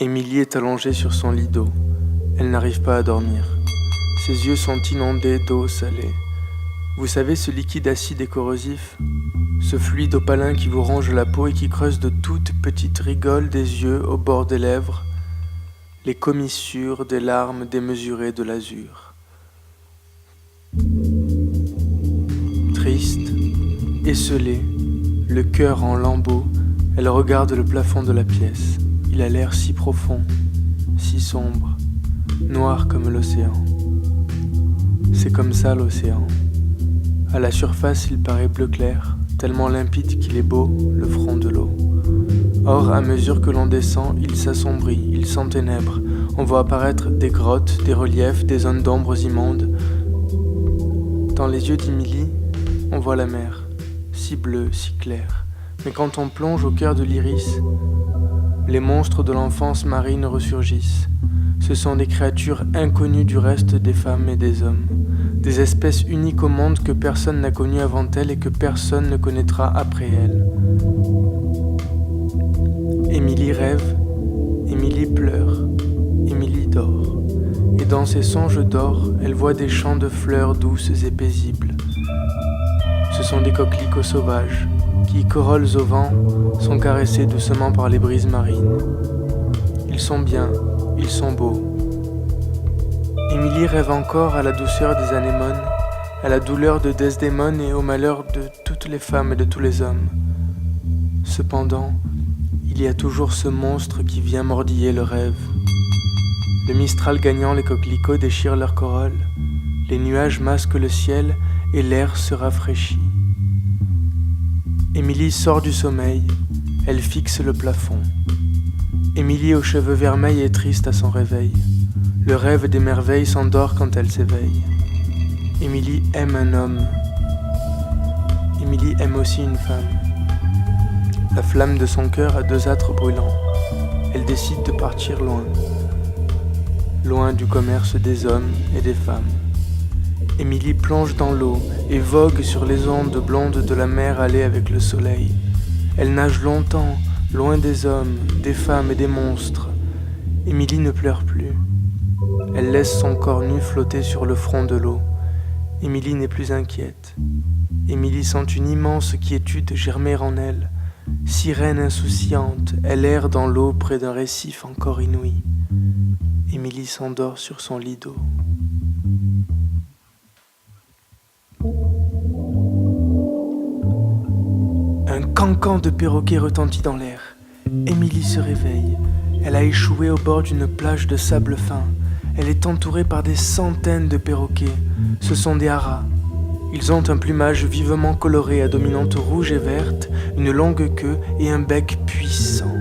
Émilie est allongée sur son lit d'eau. Elle n'arrive pas à dormir. Ses yeux sont inondés d'eau salée. Vous savez ce liquide acide et corrosif? Ce fluide opalin qui vous ronge la peau et qui creuse de toutes petites rigoles des yeux au bord des lèvres, les commissures des larmes démesurées de l'azur. Triste, esselée, le cœur en lambeaux, elle regarde le plafond de la pièce. Il a l'air si profond, si sombre, noir comme l'océan. C'est comme ça l'océan. À la surface, il paraît bleu clair, tellement limpide qu'il est beau, le front de l'eau. Or, à mesure que l'on descend, il s'assombrit, il s'enténèbre. On voit apparaître des grottes, des reliefs, des zones d'ombres immondes. Dans les yeux d'Émilie, on voit la mer, si bleue, si claire. Mais quand on plonge au cœur de l'iris, les monstres de l'enfance marine ressurgissent. Ce sont des créatures inconnues du reste des femmes et des hommes. Des espèces uniques au monde que personne n'a connues avant elles et que personne ne connaîtra après elles. Émilie rêve, Émilie pleure, Émilie dort. Et dans ses songes d'or, elle voit des champs de fleurs douces et paisibles. Ce sont des coquelicots sauvages qui, corolles au vent, sont caressés doucement par les brises marines. Ils sont bien, ils sont beaux. Émilie rêve encore à la douceur des anémones, à la douleur de Desdémone et au malheur de toutes les femmes et de tous les hommes. Cependant, il y a toujours ce monstre qui vient mordiller le rêve. Le mistral gagnant, les coquelicots déchirent leurs corolles, les nuages masquent le ciel et l'air se rafraîchit. Émilie sort du sommeil, elle fixe le plafond. Émilie aux cheveux vermeils est triste à son réveil. Le rêve des merveilles s'endort quand elle s'éveille. Émilie aime un homme. Émilie aime aussi une femme. La flamme de son cœur a deux âtres brûlants. Elle décide de partir loin. Loin du commerce des hommes et des femmes. Émilie plonge dans l'eau et vogue sur les ondes blondes de la mer allée avec le soleil. Elle nage longtemps, loin des hommes, des femmes et des monstres. Émilie ne pleure plus. Elle laisse son corps nu flotter sur le front de l'eau. Émilie n'est plus inquiète. Émilie sent une immense quiétude germer en elle. Sirène insouciante, elle erre dans l'eau près d'un récif encore inouï. Émilie s'endort sur son lit d'eau. Un cancan de perroquets retentit dans l'air. Émilie se réveille. Elle a échoué au bord d'une plage de sable fin. Elle est entourée par des centaines de perroquets. Ce sont des haras. Ils ont un plumage vivement coloré à dominante rouge et verte, une longue queue et un bec puissant.